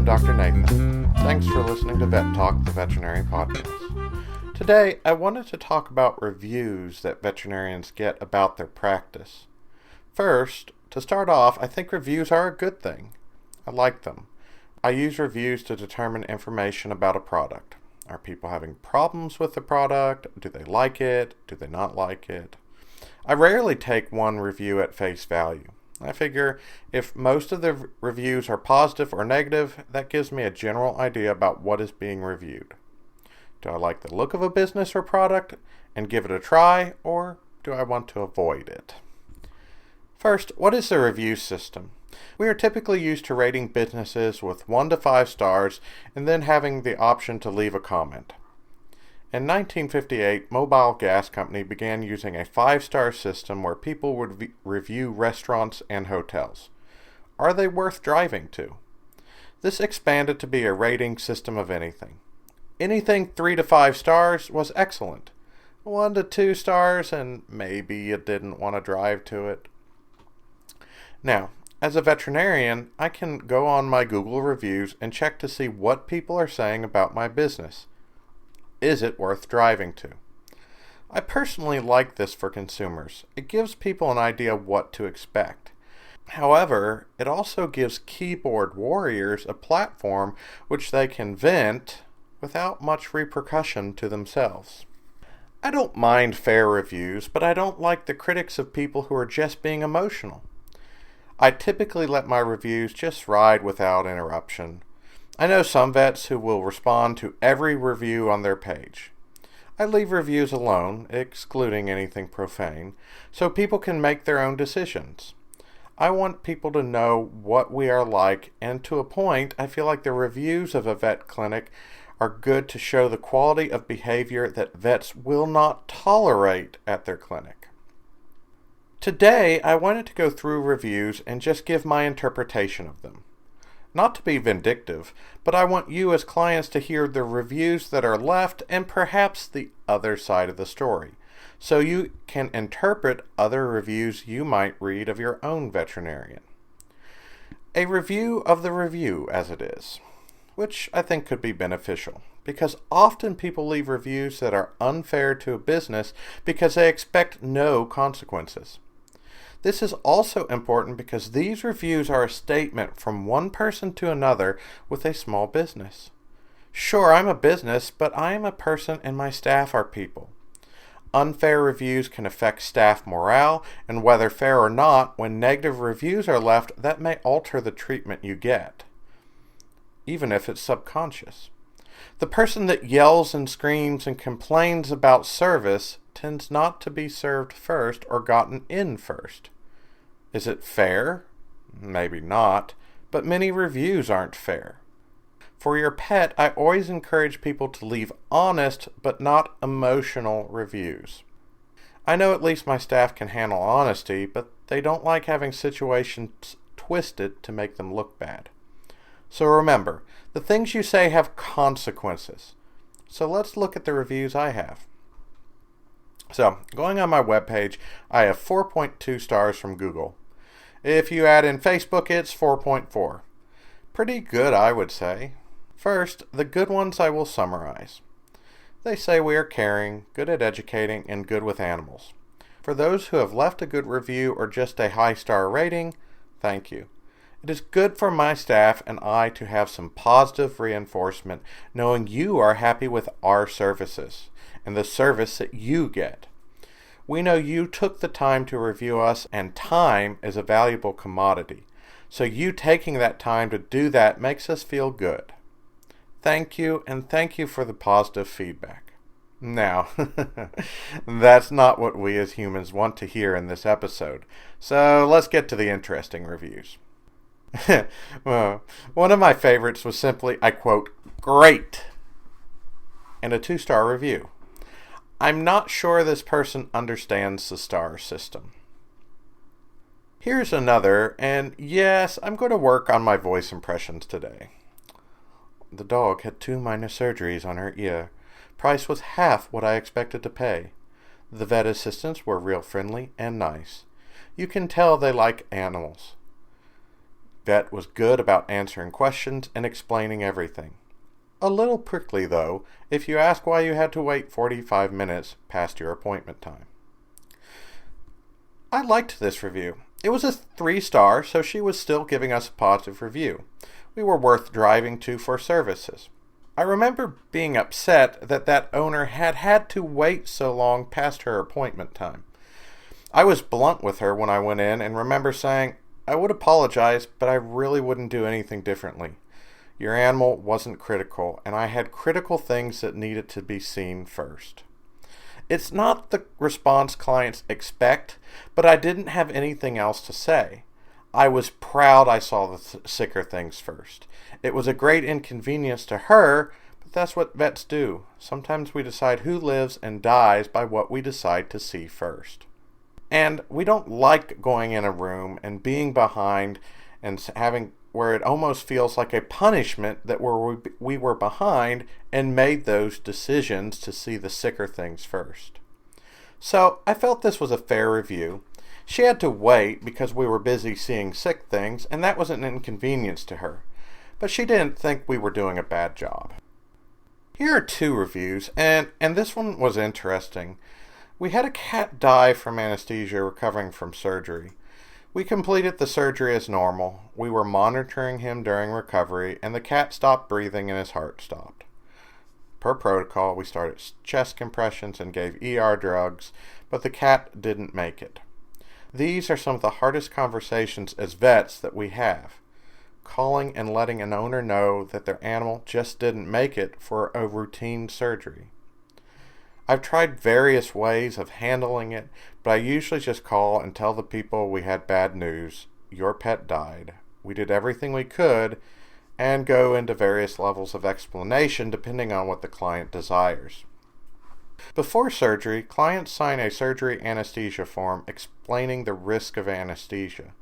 I'm Dr. Nathan. Thanks for listening to Vet Talk, the veterinary podcast. Today, I wanted to talk about reviews that veterinarians get about their practice. First, to start off, I think reviews are a good thing. I like them. I use reviews to determine information about a product. Are people having problems with the product? Do they like it? Do they not like it? I rarely take one review at face value. I figure if most of the reviews are positive or negative, that gives me a general idea about what is being reviewed. Do I like the look of a business or product and give it a try, or do I want to avoid it? First, what is the review system? We are typically used to rating businesses with 1 to 5 stars and then having the option to leave a comment. In 1958, Mobil Gas Company began using a 5-star system where people would review restaurants and hotels. Are they worth driving to? This expanded to be a rating system of anything. Anything 3 to 5 stars was excellent. 1 to 2 stars, and maybe you didn't want to drive to it. Now, as a veterinarian, I can go on my Google reviews and check to see what people are saying about my business. Is it worth driving to? I personally like this for consumers. It gives people an idea what to expect. However, it also gives keyboard warriors a platform which they can vent without much repercussion to themselves. I don't mind fair reviews, but I don't like the critics of people who are just being emotional. I typically let my reviews just ride without interruption. I know some vets who will respond to every review on their page. I leave reviews alone, excluding anything profane, so people can make their own decisions. I want people to know what we are like, and to a point, I feel like the reviews of a vet clinic are good to show the quality of behavior that vets will not tolerate at their clinic. Today, I wanted to go through reviews and just give my interpretation of them. Not to be vindictive, but I want you as clients to hear the reviews that are left and perhaps the other side of the story, so you can interpret other reviews you might read of your own veterinarian. A review of the review, as it is, which I think could be beneficial, because often people leave reviews that are unfair to a business because they expect no consequences. This is also important because these reviews are a statement from one person to another with a small business. Sure, I'm a business, but I am a person and my staff are people. Unfair reviews can affect staff morale, and whether fair or not, when negative reviews are left, that may alter the treatment you get, even if it's subconscious. The person that yells and screams and complains about service tends not to be served first or gotten in first. Is it fair? Maybe not, but many reviews aren't fair. For your pet, I always encourage people to leave honest but not emotional reviews. I know at least my staff can handle honesty, but they don't like having situations twisted to make them look bad. So remember, the things you say have consequences. So let's look at the reviews I have. So, going on my webpage, I have 4.2 stars from Google. If you add in Facebook, it's 4.4. Pretty good, I would say. First, the good ones I will summarize. They say we are caring, good at educating, and good with animals. For those who have left a good review or just a high-star rating, thank you. It is good for my staff and I to have some positive reinforcement, knowing you are happy with our services and the service that you get. We know you took the time to review us, and time is a valuable commodity. So you taking that time to do that makes us feel good. Thank you, and thank you for the positive feedback. Now, that's not what we as humans want to hear in this episode. So let's get to the interesting reviews. Well, one of my favorites was simply, I quote, "great," and a 2-star review. I'm not sure this person understands the star system. Here's another, and yes, I'm going to work on my voice impressions today. The dog had 2 minor surgeries on her ear. Price was half what I expected to pay. The vet assistants were real friendly and nice. You can tell they like animals. Vet was good about answering questions and explaining everything. A little prickly, though, if you ask why you had to wait 45 minutes past your appointment time. I liked this review. It was a 3-star, so she was still giving us a positive review. We were worth driving to for services. I remember being upset that owner had to wait so long past her appointment time. I was blunt with her when I went in and remember saying, I would apologize, but I really wouldn't do anything differently. Your animal wasn't critical, and I had critical things that needed to be seen first. It's not the response clients expect, but I didn't have anything else to say. I was proud I saw the sicker things first. It was a great inconvenience to her, but that's what vets do. Sometimes we decide who lives and dies by what we decide to see first. And we don't like going in a room and being behind and having where it almost feels like a punishment that we were behind and made those decisions to see the sicker things first. So I felt this was a fair review. She had to wait because we were busy seeing sick things, and that was an inconvenience to her. But she didn't think we were doing a bad job. Here are 2 reviews, and this one was interesting. We had a cat die from anesthesia recovering from surgery. We completed the surgery as normal. We were monitoring him during recovery, and the cat stopped breathing and his heart stopped. Per protocol, we started chest compressions and gave ER drugs, but the cat didn't make it. These are some of the hardest conversations as vets that we have. Calling and letting an owner know that their animal just didn't make it for a routine surgery. I've tried various ways of handling it, but I usually just call and tell the people we had bad news. Your pet died. We did everything we could, and go into various levels of explanation depending on what the client desires. Before surgery, clients sign a surgery anesthesia form explaining the risk of anesthesia.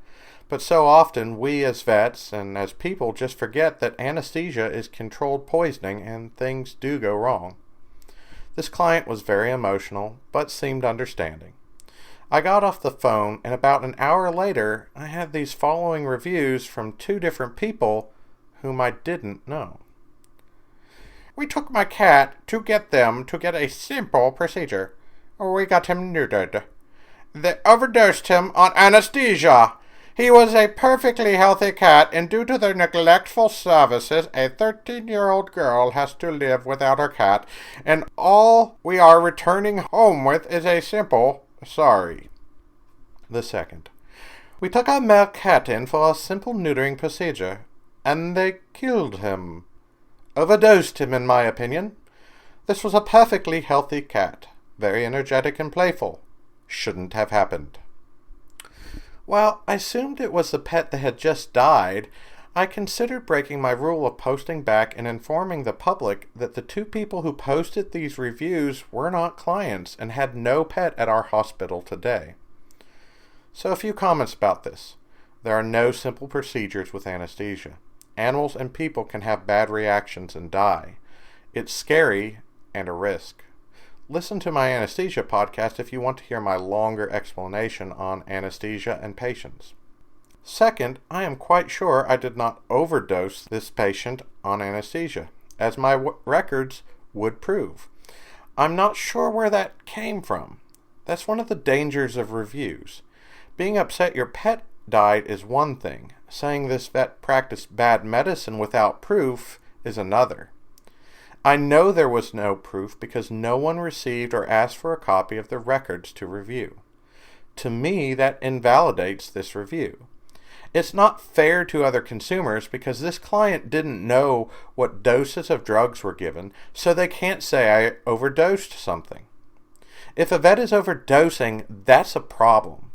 But so often we as vets and as people just forget that anesthesia is controlled poisoning and things do go wrong. This client was very emotional, but seemed understanding. I got off the phone, and about an hour later, I had these following reviews from 2 different people whom I didn't know. We took my cat to get a simple procedure. We got him neutered. They overdosed him on anesthesia. He was a perfectly healthy cat, and due to their neglectful services, a 13-year-old girl has to live without her cat, and all we are returning home with is a simple sorry. The second. We took our male cat in for a simple neutering procedure, and they killed him. Overdosed him, in my opinion. This was a perfectly healthy cat, very energetic and playful. Shouldn't have happened. While I assumed it was the pet that had just died, I considered breaking my rule of posting back and informing the public that the 2 people who posted these reviews were not clients and had no pet at our hospital today. So a few comments about this. There are no simple procedures with anesthesia. Animals and people can have bad reactions and die. It's scary and a risk. Listen to my anesthesia podcast if you want to hear my longer explanation on anesthesia and patients. Second, I am quite sure I did not overdose this patient on anesthesia, as my records would prove. I'm not sure where that came from. That's one of the dangers of reviews. Being upset your pet died is one thing. Saying this vet practiced bad medicine without proof is another. I know there was no proof because no one received or asked for a copy of the records to review. To me, that invalidates this review. It's not fair to other consumers because this client didn't know what doses of drugs were given, so they can't say I overdosed something. If a vet is overdosing, that's a problem.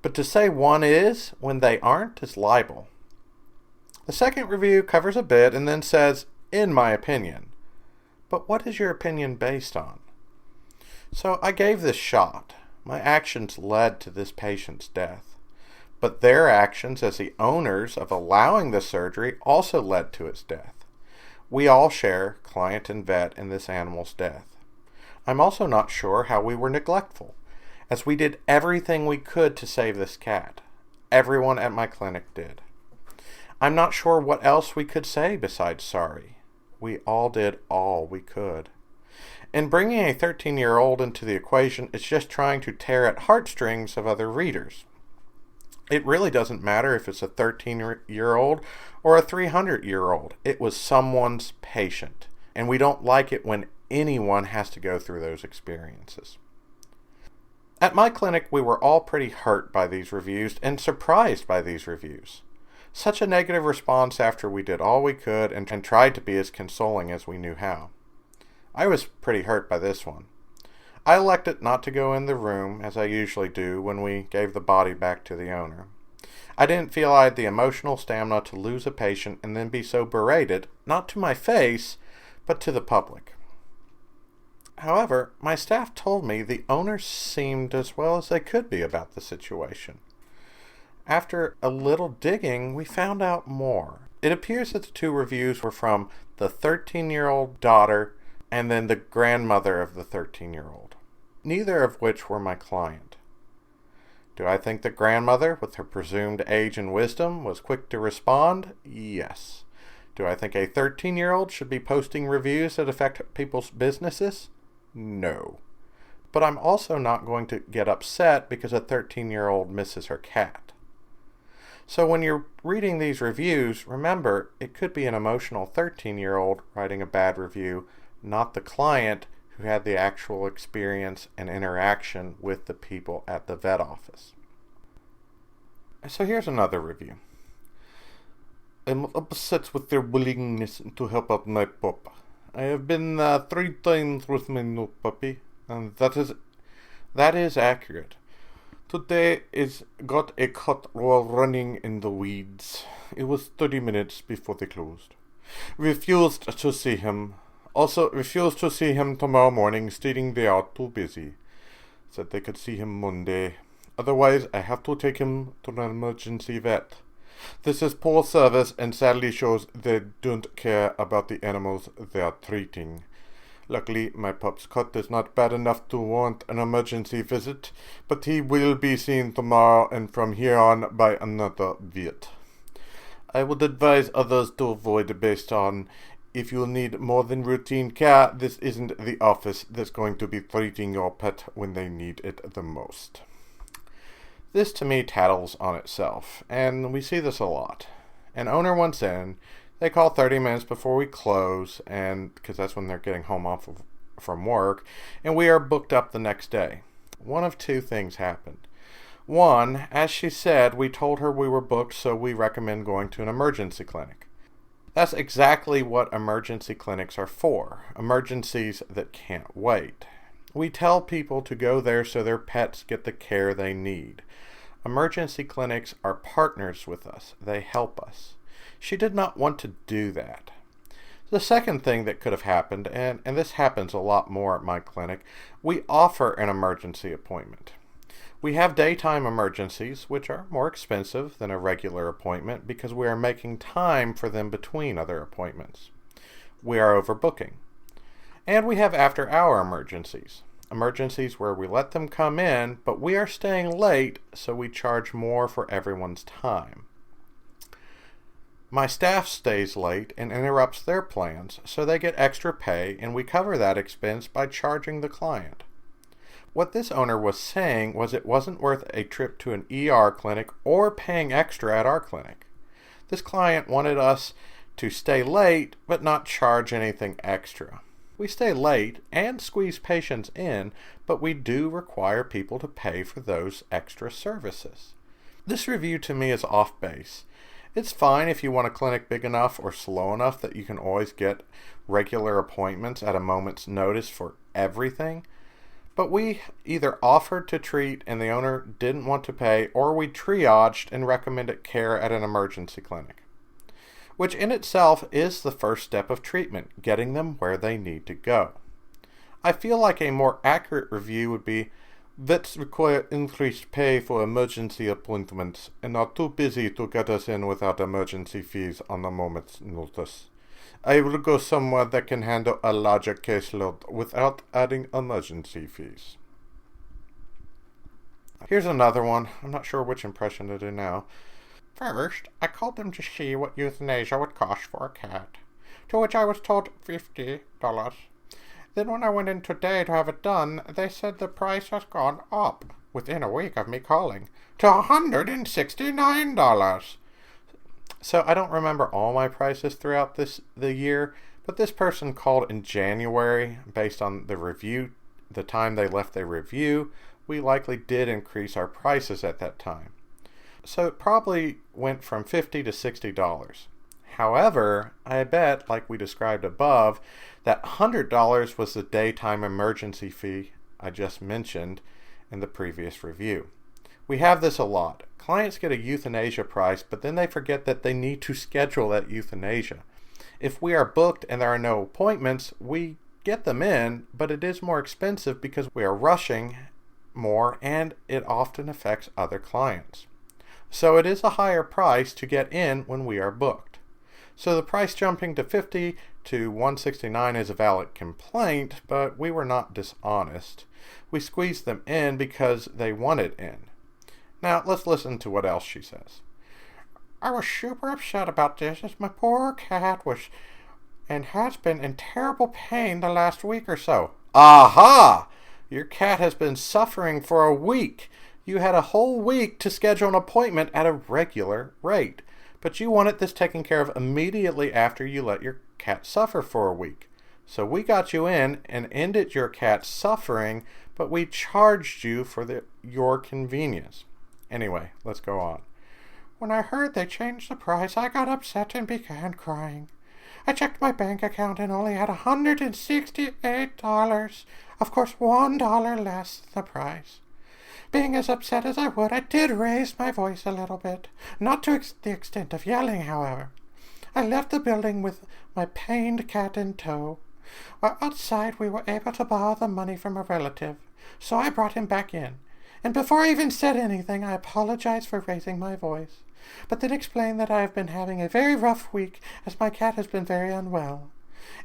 But to say one is when they aren't is libel. The second review covers a bit and then says, in my opinion. But what is your opinion based on? So I gave this shot. My actions led to this patient's death. But their actions as the owners of allowing the surgery also led to its death. We all share, client and vet, in this animal's death. I'm also not sure how we were neglectful, as we did everything we could to save this cat. Everyone at my clinic did. I'm not sure what else we could say besides sorry. We all did all we could. And bringing a 13-year-old into the equation is just trying to tear at heartstrings of other readers. It really doesn't matter if it's a 13-year-old or a 300-year-old. It was someone's patient. And we don't like it when anyone has to go through those experiences. At my clinic, we were all pretty hurt by these reviews and surprised by these reviews. Such a negative response after we did all we could and tried to be as consoling as we knew how. I was pretty hurt by this one. I elected not to go in the room, as I usually do when we gave the body back to the owner. I didn't feel I had the emotional stamina to lose a patient and then be so berated, not to my face, but to the public. However, my staff told me the owners seemed as well as they could be about the situation. After a little digging, we found out more. It appears that the two reviews were from the 13-year-old daughter and then the grandmother of the 13-year-old, neither of which were my client. Do I think the grandmother, with her presumed age and wisdom, was quick to respond? Yes. Do I think a 13-year-old should be posting reviews that affect people's businesses? No. But I'm also not going to get upset because a 13-year-old misses her cat. So when you're reading these reviews, remember, it could be an emotional 13-year-old writing a bad review, not the client who had the actual experience and interaction with the people at the vet office. So here's another review. I'm upset with their willingness to help out my pup. I have been 3 times with my new puppy, and that is accurate. Today is got a cut while running in the weeds. It was 30 minutes before they closed. Refused to see him. Also refused to see him tomorrow morning, stating they are too busy. Said they could see him Monday. Otherwise, I have to take him to an emergency vet. This is poor service and sadly shows they don't care about the animals they are treating. Luckily, my pup's cut is not bad enough to warrant an emergency visit, but he will be seen tomorrow and from here on by another vet. I would advise others to avoid based on if you need more than routine care, this isn't the office that's going to be treating your pet when they need it the most. This to me tattles on itself, and we see this a lot. An owner wants in, they call 30 minutes before we close, and because that's when they're getting home from work, and we are booked up the next day. One of two things happened. One, as she said, we told her we were booked, so we recommend going to an emergency clinic. That's exactly what emergency clinics are for, emergencies that can't wait. We tell people to go there so their pets get the care they need. Emergency clinics are partners with us. They help us. She did not want to do that. The second thing that could have happened, and this happens a lot more at my clinic, we offer an emergency appointment. We have daytime emergencies, which are more expensive than a regular appointment because we are making time for them between other appointments. We are overbooking. And we have after-hour emergencies. Emergencies where we let them come in, but we are staying late, so we charge more for everyone's time. My staff stays late and interrupts their plans, so they get extra pay, and we cover that expense by charging the client. What this owner was saying was it wasn't worth a trip to an ER clinic or paying extra at our clinic. This client wanted us to stay late but not charge anything extra. We stay late and squeeze patients in, but we do require people to pay for those extra services. This review to me is off base. It's fine if you want a clinic big enough or slow enough that you can always get regular appointments at a moment's notice for everything. But we either offered to treat and the owner didn't want to pay, or we triaged and recommended care at an emergency clinic, which in itself is the first step of treatment, getting them where they need to go. I feel like a more accurate review would be, vets require increased pay for emergency appointments and are too busy to get us in without emergency fees on a moment's notice. I will go somewhere that can handle a larger caseload without adding emergency fees. Here's another one. I'm not sure which impression to do now. First, I called them to see what euthanasia would cost for a cat, to which I was told $50. Then when I went in today to have it done, they said the price has gone up, within a week of me calling, to $169. So I don't remember all my prices throughout the year, but this person called in January based on the time they left their review. We likely did increase our prices at that time. So it probably went from $50 to $60. However, I bet, like we described above, that $100 was the daytime emergency fee I just mentioned in the previous review. We have this a lot. Clients get a euthanasia price, but then they forget that they need to schedule that euthanasia. If we are booked and there are no appointments, we get them in, but it is more expensive because we are rushing more and it often affects other clients. So it is a higher price to get in when we are booked. So the price jumping to $50 to $169 is a valid complaint, but we were not dishonest. We squeezed them in because they wanted in. Now let's listen to what else she says. I was super upset about this as my poor cat was and has been in terrible pain the last week or so. Aha! Your cat has been suffering for a week. You had a whole week to schedule an appointment at a regular rate, but you wanted this taken care of immediately after you let your cat suffer for a week. So we got you in and ended your cat's suffering, but we charged you for your convenience. Anyway, let's go on. When I heard they changed the price, I got upset and began crying. I checked my bank account and only had $168. Of course, $1 less than the price. Being as upset as I would, I did raise my voice a little bit. Not to the extent of yelling, however. I left the building with my pained cat in tow. While outside, we were able to borrow the money from a relative, so I brought him back in. And before I even said anything, I apologized for raising my voice, but then explained that I have been having a very rough week as my cat has been very unwell.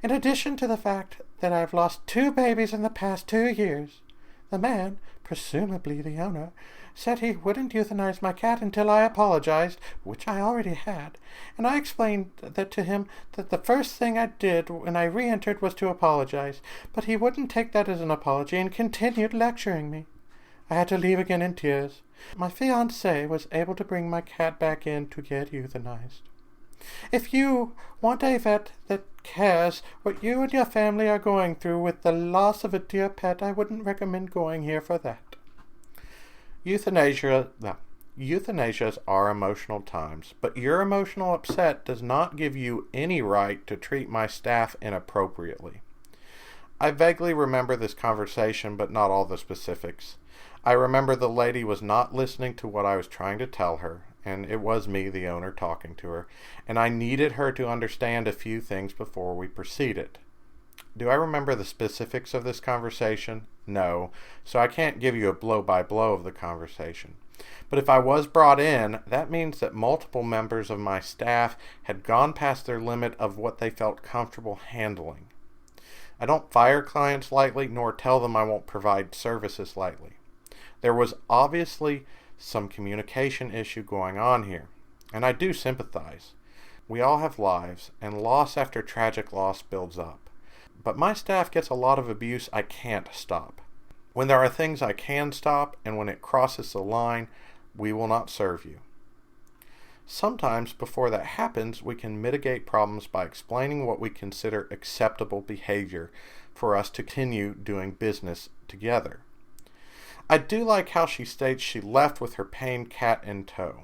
In addition to the fact that I have lost 2 babies in the past 2 years. The man, presumably the owner, said he wouldn't euthanize my cat until I apologized, which I already had, and I explained that to him that the first thing I did when I re-entered was to apologize, but he wouldn't take that as an apology and continued lecturing me. I had to leave again in tears. My fiancé was able to bring my cat back in to get euthanized. If you want a vet that cares what you and your family are going through with the loss of a dear pet, I wouldn't recommend going here for that. Euthanasia Euthanasia are emotional times, but your emotional upset does not give you any right to treat my staff inappropriately. I vaguely remember this conversation, but not all the specifics. I remember the lady was not listening to what I was trying to tell her, and it was me, the owner, talking to her, and I needed her to understand a few things before we proceeded. Do I remember the specifics of this conversation? No, so I can't give you a blow-by-blow of the conversation. But if I was brought in, that means that multiple members of my staff had gone past their limit of what they felt comfortable handling. I don't fire clients lightly, nor tell them I won't provide services lightly. There was obviously some communication issue going on here, and I do sympathize. We all have lives, and loss after tragic loss builds up. But my staff gets a lot of abuse I can't stop. When there are things I can stop, and when it crosses the line, we will not serve you. Sometimes, before that happens, we can mitigate problems by explaining what we consider acceptable behavior for us to continue doing business together. I do like how she states she left with her pained cat in tow.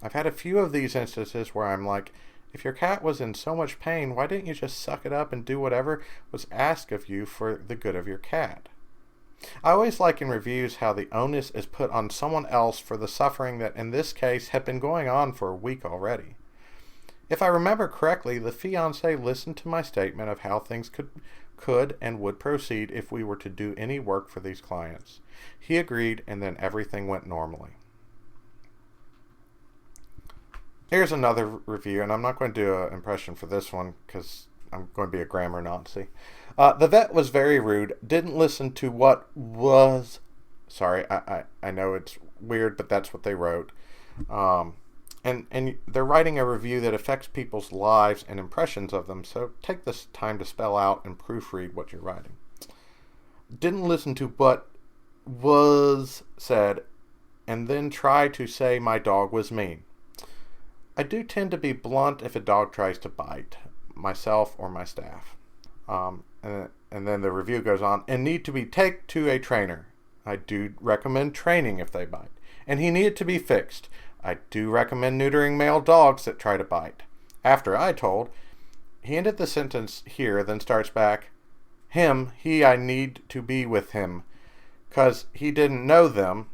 I've had a few of these instances where I'm like, if your cat was in so much pain, why didn't you just suck it up and do whatever was asked of you for the good of your cat? I always like in reviews how the onus is put on someone else for the suffering that in this case had been going on for a week already. If I remember correctly, the fiancé listened to my statement of how things could and would proceed if we were to do any work for these clients. He agreed, and then everything went normally. Here's another review, and I'm not going to do an impression for this one because I'm going to be a grammar Nazi. The vet was very rude, didn't listen to what was... Sorry, I know it's weird, but that's what they wrote. And and they're writing a review that affects people's lives and impressions of them, so take this time to spell out and proofread what you're writing. Didn't listen to what was said and then try to say my dog was mean. I do tend to be blunt if a dog tries to bite myself or my staff. And then the review goes on, and need to be taken to a trainer. I do recommend training if they bite. And he needed to be fixed. I do recommend neutering male dogs that try to bite. After I told, he ended the sentence here, then starts back, I need to be with him, 'cause he didn't know them.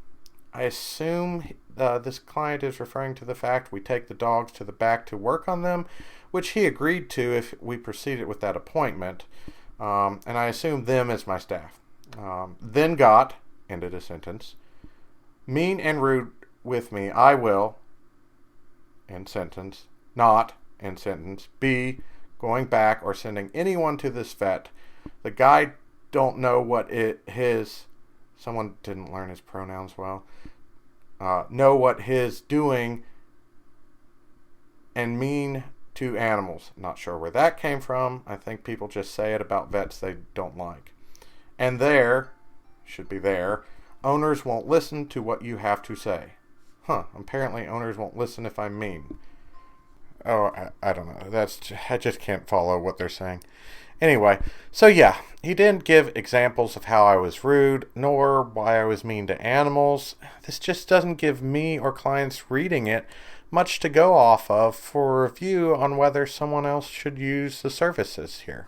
I assume this client is referring to the fact we take the dogs to the back to work on them, which he agreed to if we proceeded with that appointment. And I assume them as my staff. Then got, ended a sentence, mean and rude with me, I will, end sentence, not, end sentence, be going back or sending anyone to this vet. The guy don't know what someone didn't learn his pronouns well, know what his doing and mean to animals. Not sure where that came from. I think people just say it about vets they don't like. And should be there, owners won't listen to what you have to say. Apparently owners won't listen if I'm mean. Oh, I don't know. I just can't follow what they're saying. Anyway, so yeah, he didn't give examples of how I was rude, nor why I was mean to animals. This just doesn't give me or clients reading it much to go off of for a review on whether someone else should use the services here.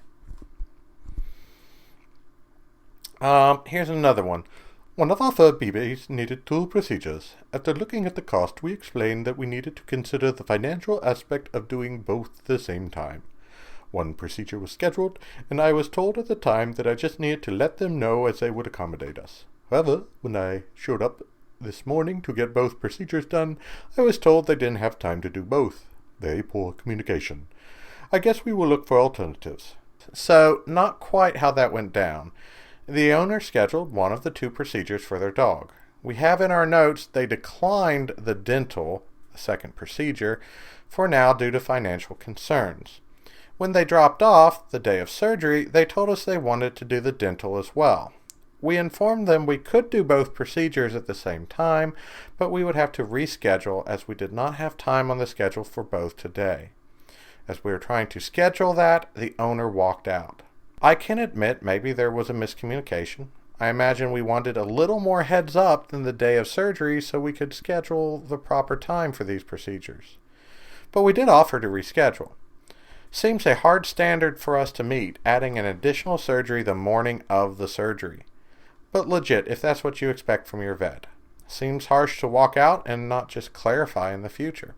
Here's another one. One of our fur babies needed 2 procedures. After looking at the cost, we explained that we needed to consider the financial aspect of doing both at the same time. 1 procedure was scheduled, and I was told at the time that I just needed to let them know as they would accommodate us. However, when I showed up this morning to get both procedures done, I was told they didn't have time to do both. Very poor communication. I guess we will look for alternatives. So, not quite how that went down. The owner scheduled one of the 2 procedures for their dog. We have in our notes they declined the dental, the second procedure, for now due to financial concerns. When they dropped off, the day of surgery, they told us they wanted to do the dental as well. We informed them we could do both procedures at the same time, but we would have to reschedule as we did not have time on the schedule for both today. As we were trying to schedule that, the owner walked out. I can admit maybe there was a miscommunication. I imagine we wanted a little more heads up than the day of surgery so we could schedule the proper time for these procedures. But we did offer to reschedule. Seems a hard standard for us to meet, adding an additional surgery the morning of the surgery. But legit, if that's what you expect from your vet. Seems harsh to walk out and not just clarify in the future.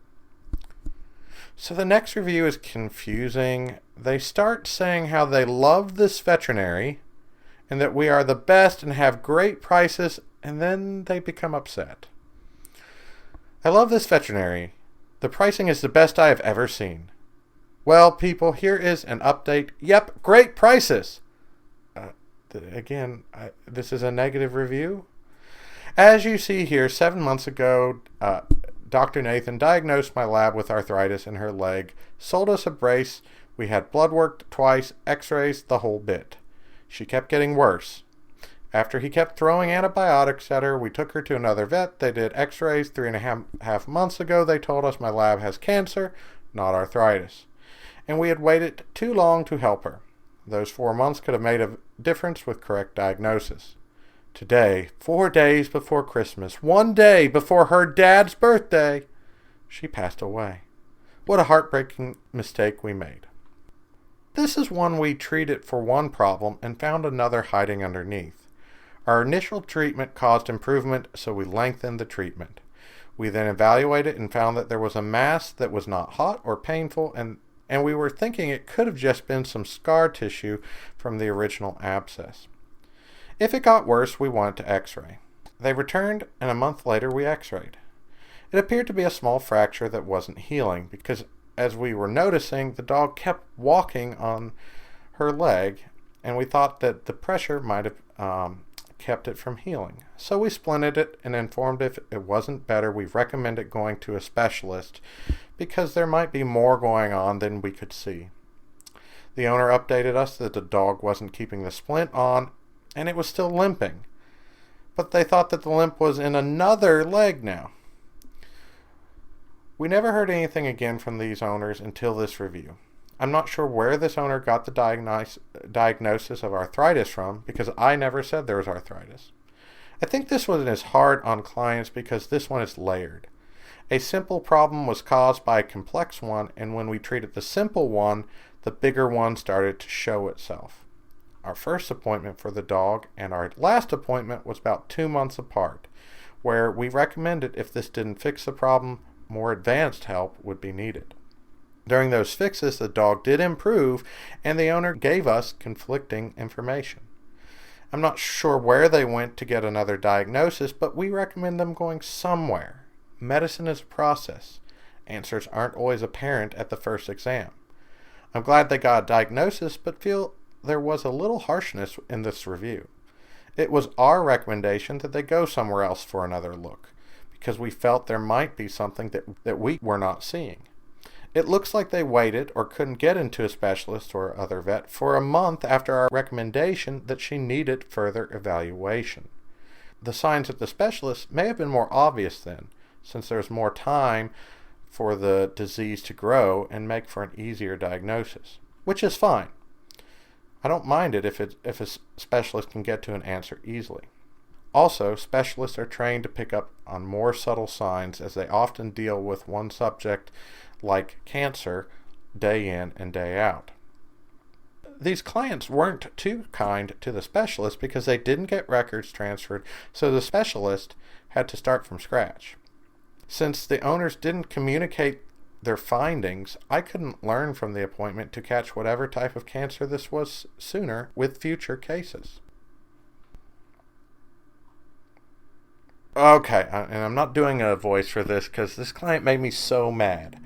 So the next review is confusing. They start saying how they love this veterinary and that we are the best and have great prices, and then they become upset. I love this veterinary. The pricing is the best I have ever seen. Well, people, here is an update. Yep, great prices. This is a negative review. As you see here, 7 months ago, Dr. Nathan diagnosed my lab with arthritis in her leg, sold us a brace, we had blood work twice, x-rays, the whole bit. She kept getting worse. After he kept throwing antibiotics at her, we took her to another vet. They did x-rays 3.5 months ago. They told us my lab has cancer, not arthritis. And we had waited too long to help her. Those 4 months could have made a difference with correct diagnosis. Today, 4 days before Christmas, 1 day before her dad's birthday, she passed away. What a heartbreaking mistake we made. This is one we treated for one problem and found another hiding underneath. Our initial treatment caused improvement, so we lengthened the treatment. We then evaluated and found that there was a mass that was not hot or painful, and we were thinking it could have just been some scar tissue from the original abscess. If it got worse, we wanted to x-ray. They returned, and a month later we x-rayed. It appeared to be a small fracture that wasn't healing, because as we were noticing, the dog kept walking on her leg, and we thought that the pressure might have kept it from healing. So we splinted it and informed if it wasn't better, we recommended going to a specialist because there might be more going on than we could see. The owner updated us that the dog wasn't keeping the splint on and it was still limping. But they thought that the limp was in another leg now. We never heard anything again from these owners until this review. I'm not sure where this owner got the diagnosis of arthritis from because I never said there was arthritis. I think this one is hard on clients because this one is layered. A simple problem was caused by a complex one, and when we treated the simple one, the bigger one started to show itself. Our first appointment for the dog and our last appointment was about 2 months apart, where we recommended if this didn't fix the problem, more advanced help would be needed. During those fixes, the dog did improve, and the owner gave us conflicting information. I'm not sure where they went to get another diagnosis, but we recommend them going somewhere. Medicine is a process. Answers aren't always apparent at the first exam. I'm glad they got a diagnosis, but feel there was a little harshness in this review. It was our recommendation that they go somewhere else for another look, because we felt there might be something that we were not seeing. It looks like they waited or couldn't get into a specialist or other vet for a month after our recommendation that she needed further evaluation. The signs at the specialist may have been more obvious then, since there's more time for the disease to grow and make for an easier diagnosis, which is fine. I don't mind it if a specialist can get to an answer easily. Also, specialists are trained to pick up on more subtle signs as they often deal with one subject like cancer day in and day out. These clients weren't too kind to the specialist because they didn't get records transferred, so the specialist had to start from scratch. Since the owners didn't communicate their findings, I couldn't learn from the appointment to catch whatever type of cancer this was sooner with future cases. Okay, and I'm not doing a voice for this because this client made me so mad.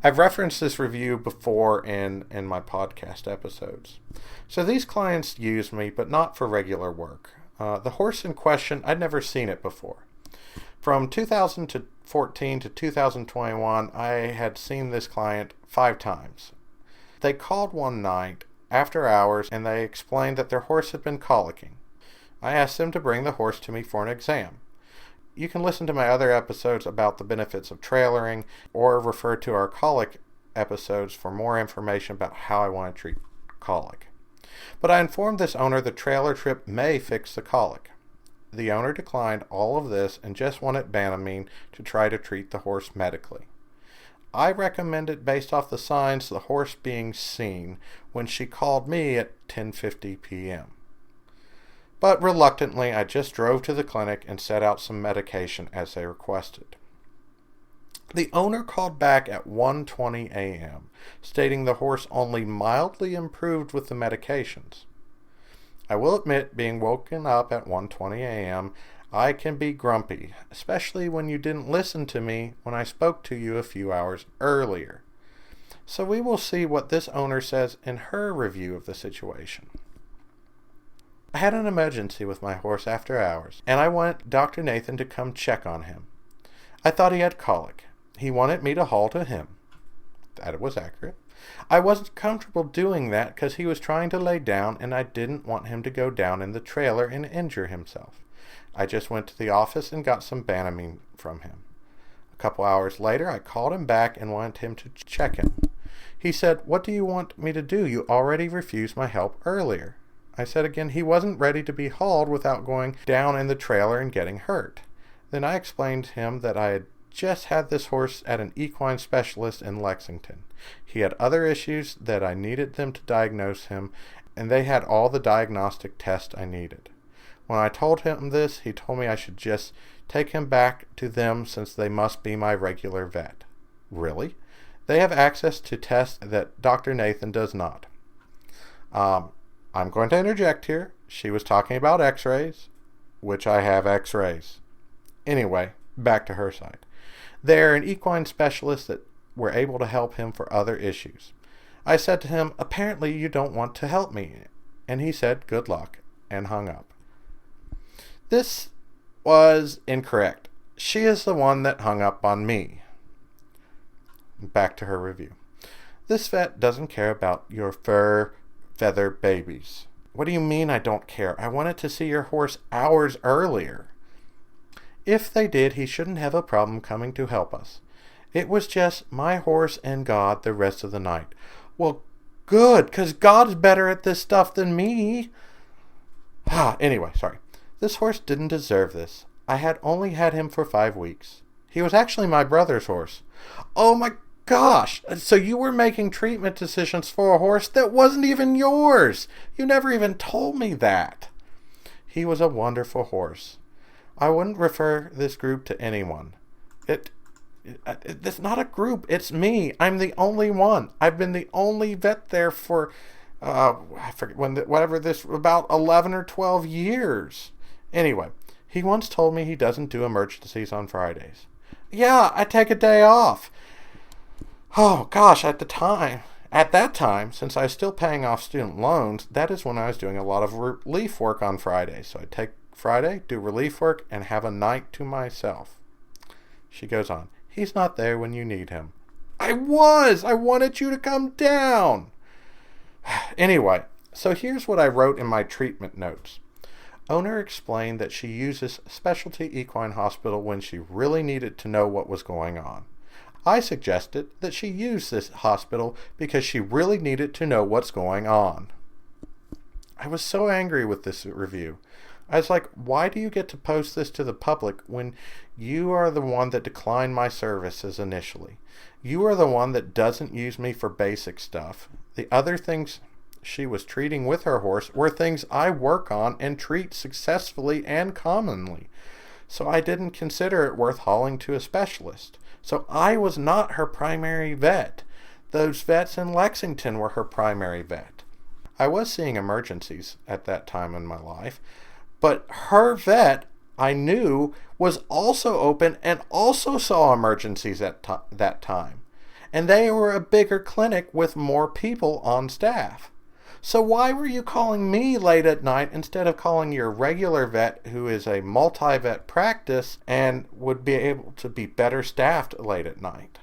I've referenced this review before in my podcast episodes. So these clients use me, but not for regular work. The horse in question, I'd never seen it before. From 2014 to 2021, I had seen this client 5 times. They called one night after hours and they explained that their horse had been colicking. I asked them to bring the horse to me for an exam. You can listen to my other episodes about the benefits of trailering or refer to our colic episodes for more information about how I want to treat colic. But I informed this owner the trailer trip may fix the colic. The owner declined all of this and just wanted Banamine to try to treat the horse medically. I recommended based off the signs the horse being seen when she called me at 10:50 p.m. But reluctantly, I just drove to the clinic and set out some medication as they requested. The owner called back at 1:20 a.m., stating the horse only mildly improved with the medications. I will admit, being woken up at 1:20 a.m., I can be grumpy, especially when you didn't listen to me when I spoke to you a few hours earlier. So we will see what this owner says in her review of the situation. I had an emergency with my horse after hours, and I wanted Dr. Nathan to come check on him. I thought he had colic. He wanted me to haul to him. That was accurate. I wasn't comfortable doing that because he was trying to lay down and I didn't want him to go down in the trailer and injure himself. I just went to the office and got some Banamine from him. A couple hours later, I called him back and wanted him to check him. He said, "What do you want me to do? You already refused my help earlier." I said again he wasn't ready to be hauled without going down in the trailer and getting hurt. Then I explained to him that I had just had this horse at an equine specialist in Lexington. He had other issues that I needed them to diagnose him, and they had all the diagnostic tests I needed. When I told him this, he told me I should just take him back to them since they must be my regular vet. Really? They have access to tests that Dr. Nathan does not. I'm going to interject here. She was talking about x-rays, which I have x-rays. Anyway, back to her side. They're an equine specialist that were able to help him for other issues. I said to him, "Apparently you don't want to help me." And he said, "Good luck," and hung up. This was incorrect. She is the one that hung up on me. Back to her review. This vet doesn't care about your fur feather babies. What do you mean I don't care? I wanted to see your horse hours earlier. If they did, he shouldn't have a problem coming to help us. It was just my horse and God the rest of the night. Well, good, 'cause God's better at this stuff than me. Anyway, sorry. This horse didn't deserve this. I had only had him for 5 weeks. He was actually my brother's horse. Oh my gosh! So you were making treatment decisions for a horse that wasn't even yours! You never even told me that. He was a wonderful horse. I wouldn't refer this group to anyone. It's not a group. It's me. I'm the only one. I've been the only vet there for, I forget about 11 or 12 years. Anyway, he once told me he doesn't do emergencies on Fridays. Yeah, I take a day off. Oh gosh, at that time, since I was still paying off student loans, that is when I was doing a lot of relief work on Fridays. So I'd take Friday, do relief work, and have a night to myself. She goes on. He's not there when you need him. I wanted you to come down. Anyway, so here's what I wrote in my treatment notes. Owner explained that she uses Specialty Equine Hospital when she really needed to know what was going on. I suggested that she use this hospital because she really needed to know what's going on. I was so angry with this review. I was like, why do you get to post this to the public when you are the one that declined my services initially? You are the one that doesn't use me for basic stuff. The other things she was treating with her horse were things I work on and treat successfully and commonly. So I didn't consider it worth hauling to a specialist. So I was not her primary vet. Those vets in Lexington were her primary vet. I was seeing emergencies at that time in my life, but her vet, I knew, was also open and also saw emergencies at that time. And they were a bigger clinic with more people on staff. So why were you calling me late at night instead of calling your regular vet, who is a multi-vet practice and would be able to be better staffed late at night?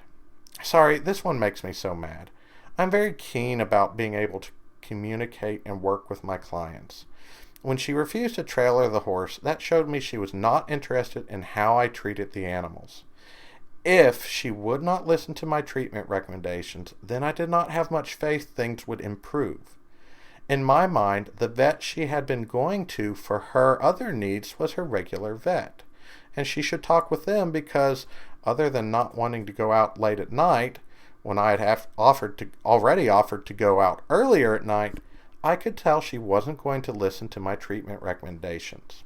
Sorry, this one makes me so mad. I'm very keen about being able to communicate and work with my clients. When she refused to trailer the horse, that showed me she was not interested in how I treated the animals. If she would not listen to my treatment recommendations, then I did not have much faith things would improve. In my mind, the vet she had been going to for her other needs was her regular vet, and she should talk with them because, other than not wanting to go out late at night, when I had already offered to go out earlier at night, I could tell she wasn't going to listen to my treatment recommendations.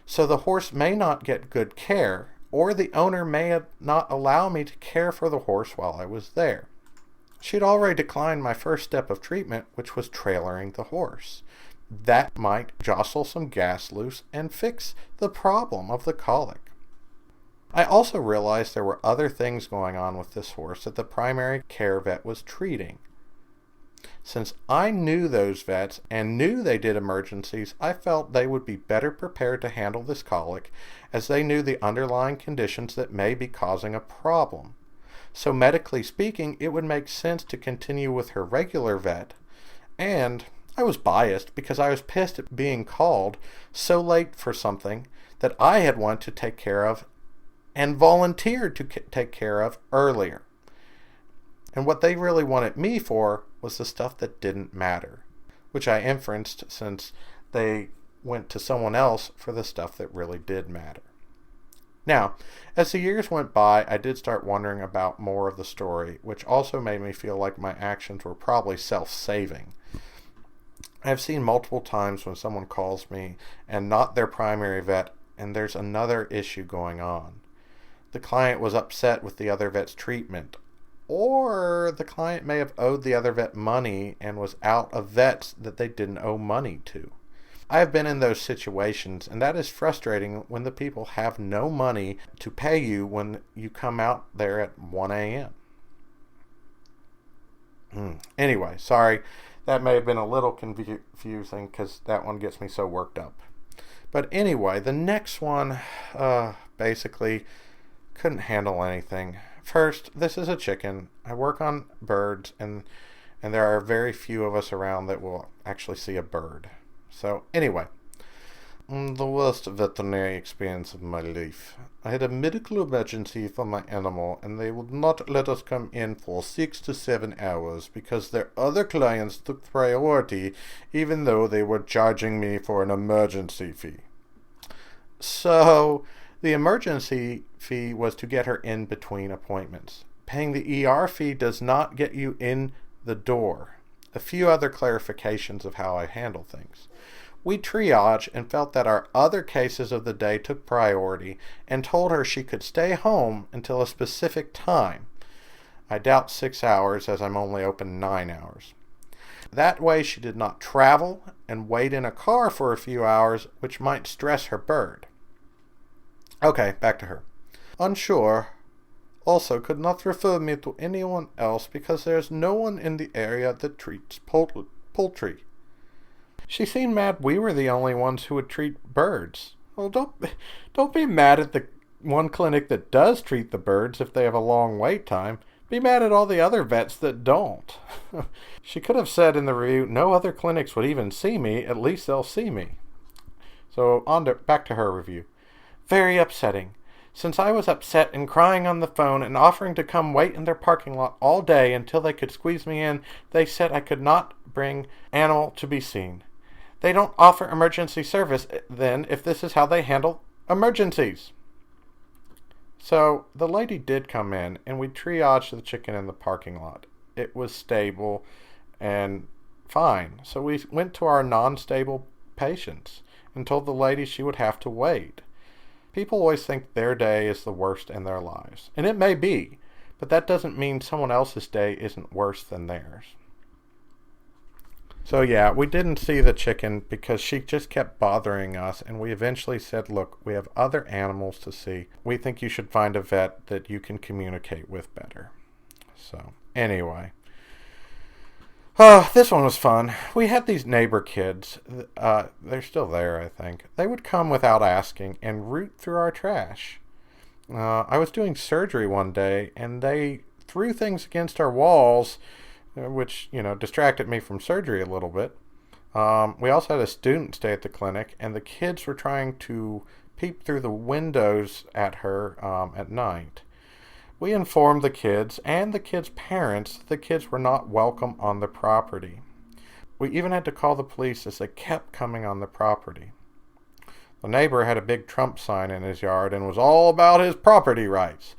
So the horse may not get good care, or the owner may not allow me to care for the horse while I was there. She'd already declined my first step of treatment, which was trailering the horse. That might jostle some gas loose and fix the problem of the colic. I also realized there were other things going on with this horse that the primary care vet was treating. Since I knew those vets and knew they did emergencies, I felt they would be better prepared to handle this colic, as they knew the underlying conditions that may be causing a problem. So medically speaking, it would make sense to continue with her regular vet, and I was biased because I was pissed at being called so late for something that I had wanted to take care of and volunteered to take care of earlier. And what they really wanted me for was the stuff that didn't matter, which I inferenced since they went to someone else for the stuff that really did matter. Now, as the years went by, I did start wondering about more of the story, which also made me feel like my actions were probably self-saving. I've seen multiple times when someone calls me and not their primary vet, and there's another issue going on. The client was upset with the other vet's treatment, or the client may have owed the other vet money and was out of vets that they didn't owe money to. I have been in those situations, and that is frustrating when the people have no money to pay you when you come out there at 1 a.m. Anyway, sorry, that may have been a little confusing because that one gets me so worked up. But anyway, the next one basically couldn't handle anything. First, this is a chicken. I work on birds, and there are very few of us around that will actually see a bird. So anyway, the worst veterinary experience of my life. I had a medical emergency for my animal, and they would not let us come in for 6 to 7 hours because their other clients took priority, even though they were charging me for an emergency fee. So the emergency fee was to get her in between appointments. Paying the ER fee does not get you in the door. A few other clarifications of how I handle things. We triaged and felt that our other cases of the day took priority and told her she could stay home until a specific time. I doubt 6 hours, as I'm only open 9 hours. That way she did not travel and wait in a car for a few hours, which might stress her bird. Okay, back to her. Unsure. Also could not refer me to anyone else because there is no one in the area that treats poultry. She seemed mad we were the only ones who would treat birds. Well, don't be mad at the one clinic that does treat the birds if they have a long wait time. Be mad at all the other vets that don't. She could have said in the review, no other clinics would even see me. At least they'll see me. So back to her review. Very upsetting. Since I was upset and crying on the phone and offering to come wait in their parking lot all day until they could squeeze me in, they said I could not bring animal to be seen. They don't offer emergency service then if this is how they handle emergencies. So the lady did come in and we triaged the chicken in the parking lot. It was stable and fine. So we went to our non-stable patients and told the lady she would have to wait. People always think their day is the worst in their lives. And it may be, but that doesn't mean someone else's day isn't worse than theirs. So yeah, we didn't see the chicken because she just kept bothering us, and we eventually said, look, we have other animals to see. We think you should find a vet that you can communicate with better. So anyway. This one was fun. We had these neighbor kids. They're still there, I think. They would come without asking and root through our trash. I was doing surgery one day, and they threw things against our walls, which, distracted me from surgery a little bit. We also had a student stay at the clinic, and the kids were trying to peep through the windows at her at night. We informed the kids and the kids' parents that the kids were not welcome on the property. We even had to call the police as they kept coming on the property. The neighbor had a big Trump sign in his yard and was all about his property rights,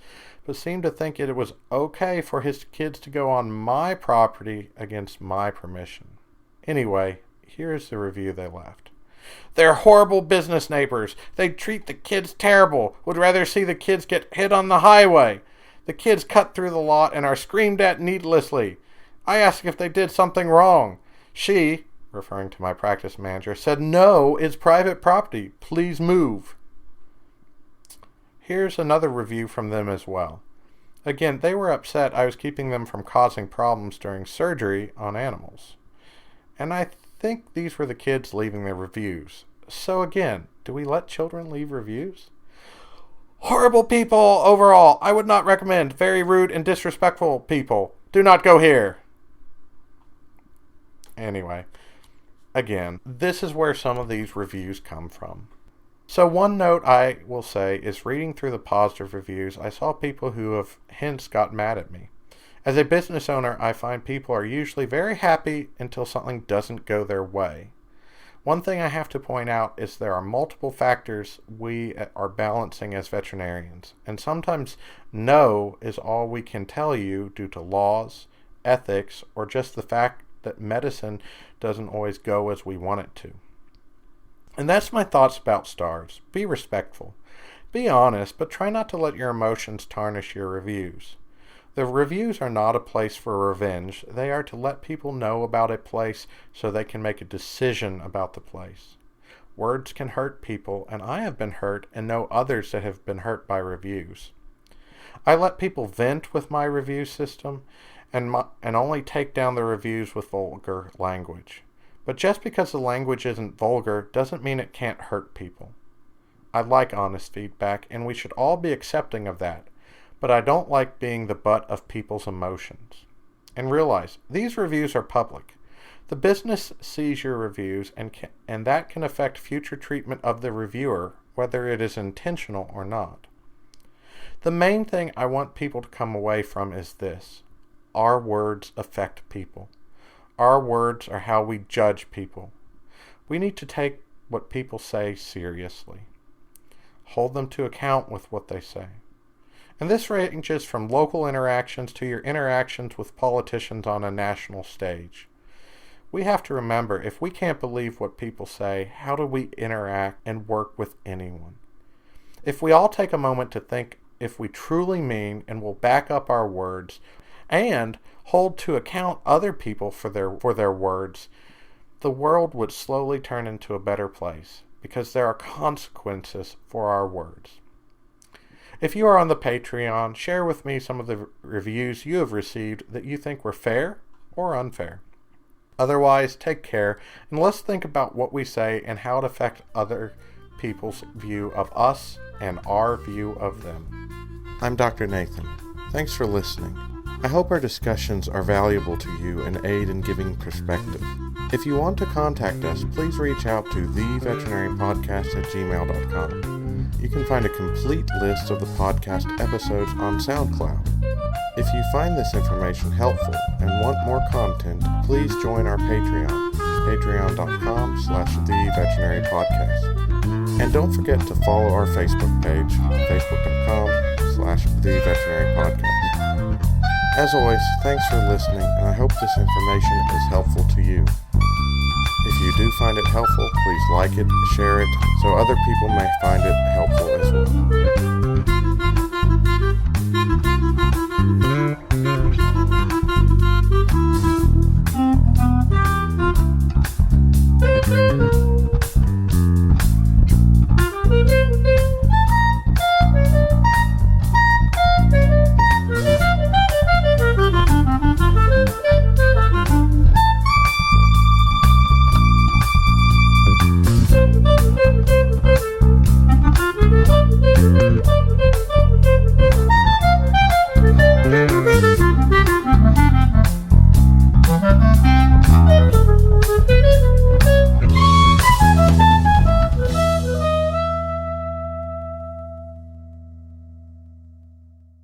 but seemed to think it was okay for his kids to go on my property against my permission. Anyway, here's the review they left. They're horrible business neighbors. They treat the kids terrible. Would rather see the kids get hit on the highway. The kids cut through the lot and are screamed at needlessly. I asked if they did something wrong. She, referring to my practice manager, said, no, it's private property. Please move. Here's another review from them as well. Again, they were upset I was keeping them from causing problems during surgery on animals. And I think these were the kids leaving their reviews. So again, do we let children leave reviews? Horrible people overall. I would not recommend. Very rude and disrespectful people. Do not go here. Anyway, again, this is where some of these reviews come from. So one note I will say is reading through the positive reviews, I saw people who have hence got mad at me. As a business owner, I find people are usually very happy until something doesn't go their way. One thing I have to point out is there are multiple factors we are balancing as veterinarians, and sometimes no is all we can tell you due to laws, ethics, or just the fact that medicine doesn't always go as we want it to. And that's my thoughts about stars. Be respectful. Be honest, but try not to let your emotions tarnish your reviews. The reviews are not a place for revenge. They are to let people know about a place so they can make a decision about the place. Words can hurt people, and I have been hurt and know others that have been hurt by reviews. I let people vent with my review system and only take down the reviews with vulgar language. But just because the language isn't vulgar doesn't mean it can't hurt people. I like honest feedback, and we should all be accepting of that, but I don't like being the butt of people's emotions. And realize, these reviews are public. The business sees your reviews, and that can affect future treatment of the reviewer, whether it is intentional or not. The main thing I want people to come away from is this: our words affect people. Our words are how we judge people. We need to take what people say seriously. Hold them to account with what they say. And this ranges from local interactions to your interactions with politicians on a national stage. We have to remember, if we can't believe what people say, how do we interact and work with anyone? If we all take a moment to think if we truly mean and will back up our words and hold to account other people for their words, the world would slowly turn into a better place, because there are consequences for our words. If you are on the Patreon, share with me some of the reviews you have received that you think were fair or unfair. Otherwise, take care, and let's think about what we say and how it affects other people's view of us and our view of them. I'm Dr. Nathan. Thanks for listening. I hope our discussions are valuable to you and aid in giving perspective. If you want to contact us, please reach out to theveterinarypodcast@gmail.com. You can find a complete list of the podcast episodes on SoundCloud. If you find this information helpful and want more content, please join our Patreon, patreon.com/theveterinarypodcast. And don't forget to follow our Facebook page, facebook.com/theveterinarypodcast. As always, thanks for listening, and I hope this information is helpful to you. If you do find it helpful, please like it, share it, so other people may find it helpful as well.